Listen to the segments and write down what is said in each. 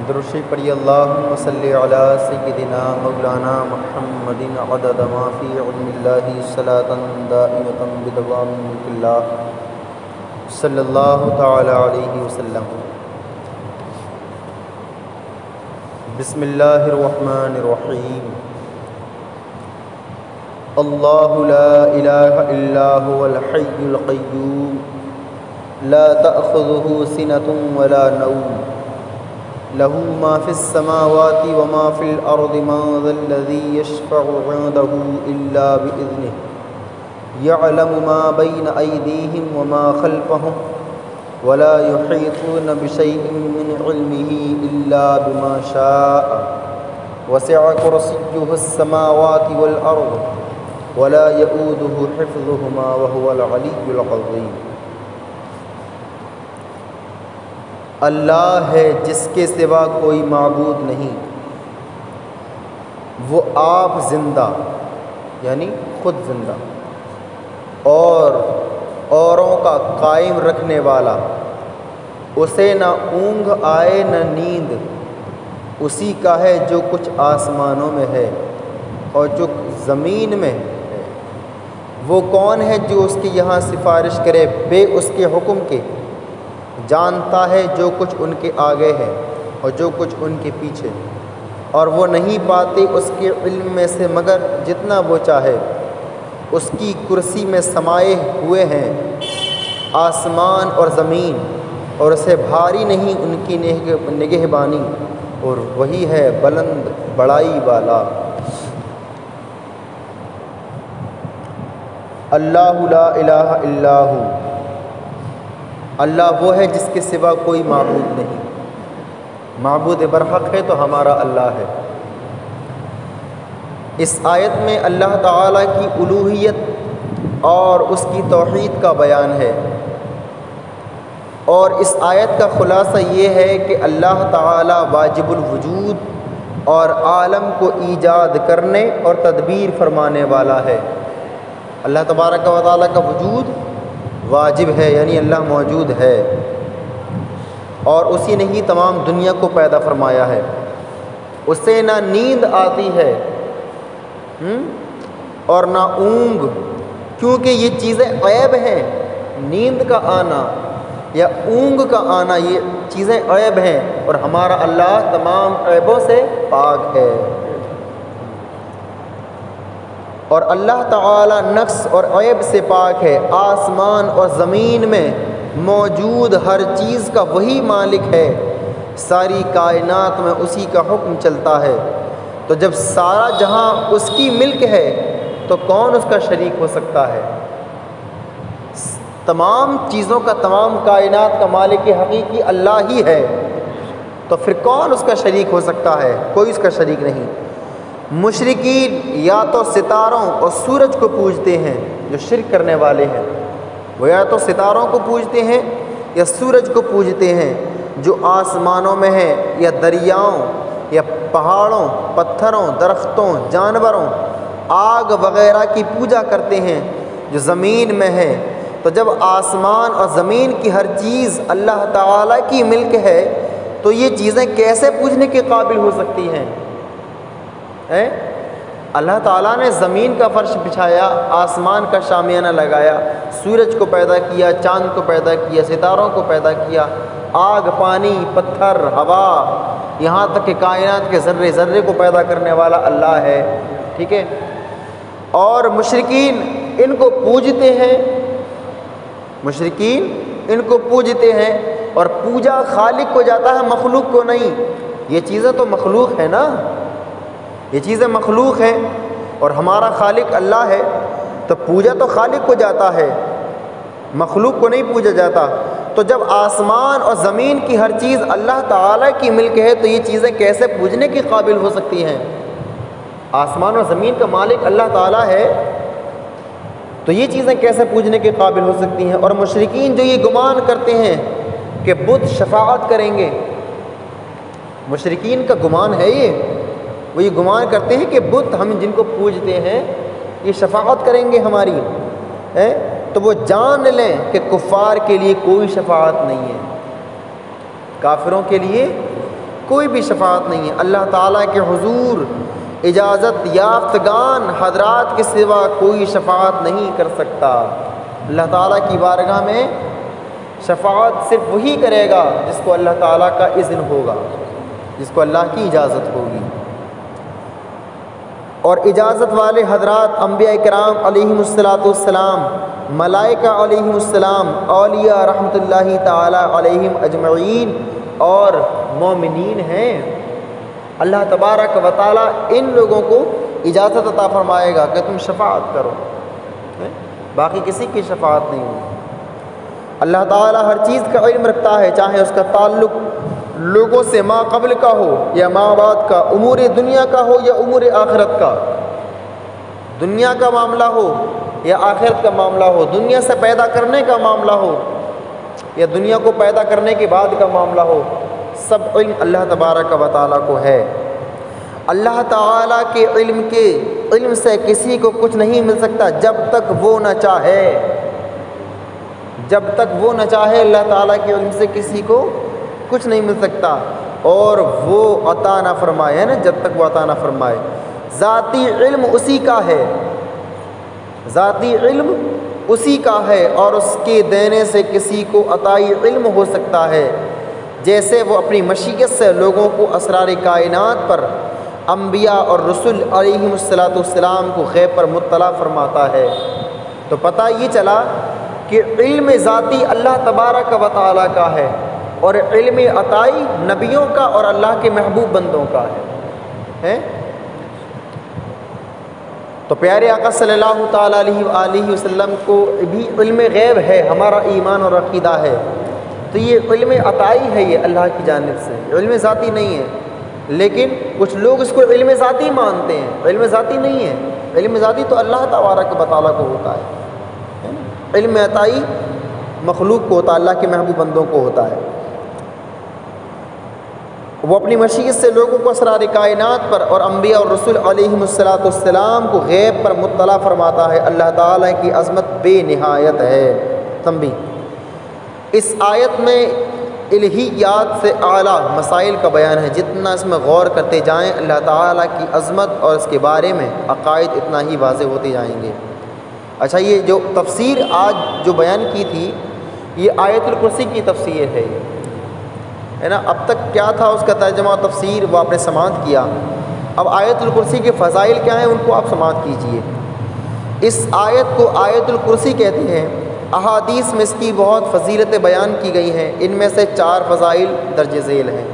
درشی پڑھی اللہم صلی علی سیدنا مولانا محمد عدد ما فی علم اللہ صلاة دائمة بدوام ملک اللہ صلی اللہ تعالی علیہ وسلم۔ بسم اللہ الرحمن الرحیم۔ اللہ لا الہ الا هو الحی القیوم لا تأخذه سنة ولا نوم له ما في السماوات وما في الأرض من ذا الذي يشفع عنده إلا بإذنه يعلم ما بين أيديهم وما خلفهم ولا يحيطون بشيء من علمه إلا بما شاء وسع كرسيه السماوات والأرض ولا يؤوده حفظهما وهو العلي العظيم۔ اللہ ہے جس کے سوا کوئی معبود نہیں، وہ آپ زندہ یعنی خود زندہ اور اوروں کا قائم رکھنے والا، اسے نہ اونگ آئے نہ نیند، اسی کا ہے جو کچھ آسمانوں میں ہے اور جو زمین میں ہے۔ وہ کون ہے جو اس کی یہاں سفارش کرے بے اس کے حکم کے؟ جانتا ہے جو کچھ ان کے آگے ہے اور جو کچھ ان کے پیچھے، اور وہ نہیں پاتے اس کے علم میں سے مگر جتنا وہ چاہے۔ اس کی کرسی میں سمائے ہوئے ہیں آسمان اور زمین، اور اسے بھاری نہیں ان کی نگہبانی، اور وہی ہے بلند بڑائی والا۔ اللہ لا الہ الا ہو، اللہ وہ ہے جس کے سوا کوئی معبود نہیں، معبود برحق ہے تو ہمارا اللہ ہے۔ اس آیت میں اللہ تعالیٰ کی الوہیت اور اس کی توحید کا بیان ہے، اور اس آیت کا خلاصہ یہ ہے کہ اللہ تعالیٰ واجب الوجود اور عالم کو ایجاد کرنے اور تدبیر فرمانے والا ہے۔ اللہ تبارک و تعالیٰ کا وجود واجب ہے، یعنی اللہ موجود ہے، اور اسی نے ہی تمام دنیا کو پیدا فرمایا ہے۔ اسے نہ نیند آتی ہے اور نہ اونگ، کیونکہ یہ چیزیں عیب ہیں۔ نیند کا آنا یا اونگ کا آنا یہ چیزیں عیب ہیں، اور ہمارا اللہ تمام عیبوں سے پاک ہے۔ اور اللہ تعالی نقص اور عیب سے پاک ہے۔ آسمان اور زمین میں موجود ہر چیز کا وہی مالک ہے، ساری کائنات میں اسی کا حکم چلتا ہے۔ تو جب سارا جہاں اس کی ملک ہے تو کون اس کا شریک ہو سکتا ہے؟ تمام چیزوں کا، تمام کائنات کا مالک حقیقی اللہ ہی ہے، تو پھر کون اس کا شریک ہو سکتا ہے؟ کوئی اس کا شریک نہیں۔ مشرکین یا تو ستاروں اور سورج کو پوجتے ہیں، جو شرک کرنے والے ہیں، وہ یا تو ستاروں کو پوجتے ہیں یا سورج کو پوجتے ہیں جو آسمانوں میں ہیں، یا دریاؤں یا پہاڑوں، پتھروں، درختوں، جانوروں، آگ وغیرہ کی پوجا کرتے ہیں جو زمین میں ہیں۔ تو جب آسمان اور زمین کی ہر چیز اللہ تعالیٰ کی ملک ہے تو یہ چیزیں کیسے پوجنے کے قابل ہو سکتی ہیں؟ اللہ تعالیٰ نے زمین کا فرش بچھایا، آسمان کا شامیانہ لگایا، سورج کو پیدا کیا، چاند کو پیدا کیا، ستاروں کو پیدا کیا، آگ، پانی، پتھر، ہوا، یہاں تک کہ کائنات کے ذرے ذرے کو پیدا کرنے والا اللہ ہے، ٹھیک ہے؟ اور مشرکین ان کو پوجتے ہیں، مشرکین ان کو پوجتے ہیں، اور پوجا خالق کو جاتا ہے، مخلوق کو نہیں۔ یہ چیزیں تو مخلوق ہے نا، یہ چیزیں مخلوق ہیں، اور ہمارا خالق اللہ ہے، تو پوجا تو خالق کو جاتا ہے، مخلوق کو نہیں پوجا جاتا۔ تو جب آسمان اور زمین کی ہر چیز اللہ تعالیٰ کی ملک ہے تو یہ چیزیں کیسے پوجنے کے قابل ہو سکتی ہیں؟ آسمان اور زمین کا مالک اللہ تعالیٰ ہے تو یہ چیزیں کیسے پوجنے کے قابل ہو سکتی ہیں؟ اور مشرکین جو یہ گمان کرتے ہیں کہ بت شفاعت کریں گے، مشرکین کا گمان ہے وہ یہ گمان کرتے ہیں کہ بت ہم جن کو پوجتے ہیں یہ شفاعت کریں گے ہماری، تو وہ جان لیں کہ کفار کے لیے کوئی شفاعت نہیں ہے، کافروں کے لیے کوئی بھی شفاعت نہیں ہے۔ اللہ تعالیٰ کے حضور اجازت یافتگان حضرات کے سوا کوئی شفاعت نہیں کر سکتا۔ اللہ تعالیٰ کی بارگاہ میں شفاعت صرف وہی کرے گا جس کو اللہ تعالیٰ کا اذن ہوگا، جس کو اللہ کی اجازت ہوگی۔ اور اجازت والے حضرات انبیاء کرام علیہم السلام، ملائکہ علیہم السلام، اولیاء رحمۃ اللہ تعالیٰ علیہم اجمعین اور مومنین ہیں۔ اللہ تبارک و تعالیٰ ان لوگوں کو اجازت عطا فرمائے گا کہ تم شفاعت کرو، باقی کسی کی شفاعت نہیں ہوگی۔ اللہ تعالیٰ ہر چیز کا علم رکھتا ہے، چاہے اس کا تعلق لوگوں سے ما قبل کا ہو یا ما بعد کا، امور دنیا کا ہو یا امور آخرت کا، دنیا کا معاملہ ہو یا آخرت کا معاملہ ہو، دنیا سے پیدا کرنے کا معاملہ ہو یا دنیا کو پیدا کرنے کے بعد کا معاملہ ہو، سب علم اللہ تبارک و تعالیٰ کو ہے۔ اللہ تعالیٰ کے علم سے کسی کو کچھ نہیں مل سکتا جب تک وہ نہ چاہے، جب تک وہ نہ چاہے اللہ تعالیٰ کے علم سے کسی کو کچھ نہیں مل سکتا، اور وہ عطا نہ فرمائے، ہے نا، جب تک وہ عطا نہ فرمائے۔ ذاتی علم اسی کا ہے، ذاتی علم اسی کا ہے، اور اس کے دینے سے کسی کو عطائی علم ہو سکتا ہے، جیسے وہ اپنی مشیت سے لوگوں کو اسرار کائنات پر انبیاء اور رسل علیہم السلام کو غیب پر مطلع فرماتا ہے۔ تو پتہ یہ چلا کہ علم ذاتی اللہ تبارک و تعالیٰ کا ہے، اور علم عطائی نبیوں کا اور اللہ کے محبوب بندوں کا ہے۔ تو پیارے آقا صلی اللہ تعالیٰ علیہ وآلہ وسلم کو بھی علم غیب ہے، ہمارا ایمان اور عقیدہ ہے۔ تو یہ علم عطائی ہے، یہ اللہ کی جانب سے، علم ذاتی نہیں ہے۔ لیکن کچھ لوگ اس کو علم ذاتی مانتے ہیں، علم ذاتی نہیں ہے، علم ذاتی تو اللہ تبارک و تعالیٰ کو ہوتا ہے، علم عطائی مخلوق کو ہوتا ہے، اللہ کے محبوب بندوں کو ہوتا ہے۔ وہ اپنی مشیت سے لوگوں کو اسرار کائنات پر اور انبیاء اور رسول علیہم السلام کو غیب پر مطلع فرماتا ہے۔ اللہ تعالیٰ کی عظمت بے نہایت ہے۔ تنبیہ، اس آیت میں الہیات سے اعلیٰ مسائل کا بیان ہے، جتنا اس میں غور کرتے جائیں اللہ تعالیٰ کی عظمت اور اس کے بارے میں عقائد اتنا ہی واضح ہوتے جائیں گے۔ اچھا، یہ جو تفسیر آج جو بیان کی تھی، یہ آیت الکرسی کی تفسیر ہے نا۔ اب تک کیا تھا اس کا ترجمہ و تفسیر، وہ آپ نے سماعت کیا۔ اب آیت الکرسی کے فضائل کیا ہیں ان کو آپ سماعت کیجئے۔ اس آیت کو آیت الکرسی کہتے ہیں۔ احادیث میں اس کی بہت فضیلتیں بیان کی گئی ہیں، ان میں سے 4 فضائل درج ذیل ہیں۔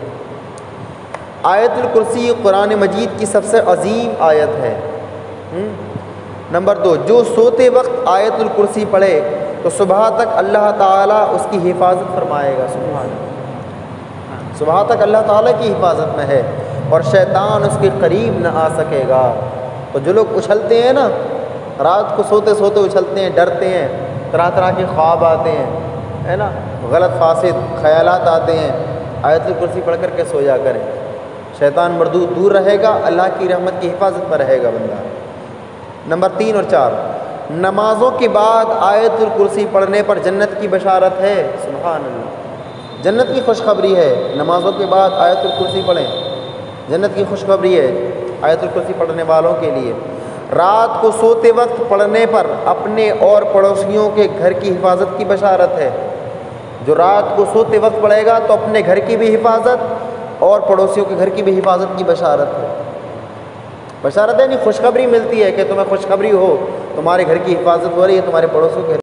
آیت الکرسی قرآن مجید کی سب سے عظیم آیت ہے۔ نمبر 2، جو سوتے وقت آیت الکرسی پڑھے تو صبح تک اللہ تعالیٰ اس کی حفاظت فرمائے گا۔ سبحان اللہ، صبح تک اللہ تعالیٰ کی حفاظت میں ہے، اور شیطان اس کے قریب نہ آ سکے گا۔ تو جو لوگ اچھلتے ہیں نا، رات کو سوتے سوتے اچھلتے ہیں، ڈرتے ہیں، طرح طرح کے خواب آتے ہیں، ہے نا، غلط فاسد خیالات آتے ہیں، آیت الکرسی پڑھ کر کے سو جا کریں، شیطان مردود دور رہے گا، اللہ کی رحمت کی حفاظت میں رہے گا بندہ۔ نمبر 3 اور 4، نمازوں کے بعد آیت الکرسی پڑھنے پر جنت کی بشارت ہے۔ سبحان اللہ، جنت کی خوشخبری ہے، نمازوں کے بعد آیت الکرسی پڑھیں، جنت کی خوشخبری ہے آیت الکرسی پڑھنے والوں کے لیے۔ رات کو سوتے وقت پڑھنے پر اپنے اور پڑوسیوں کے گھر کی حفاظت کی بشارت ہے۔ جو رات کو سوتے وقت پڑھے گا تو اپنے گھر کی بھی حفاظت اور پڑوسیوں کے گھر کی بھی حفاظت کی بشارت ہے۔ بشارت ہے نہیں، خوشخبری ملتی ہے کہ تمہیں خوشخبری ہو، تمہارے گھر کی حفاظت ہو رہی ہے، تمہارے پڑوسیوں کے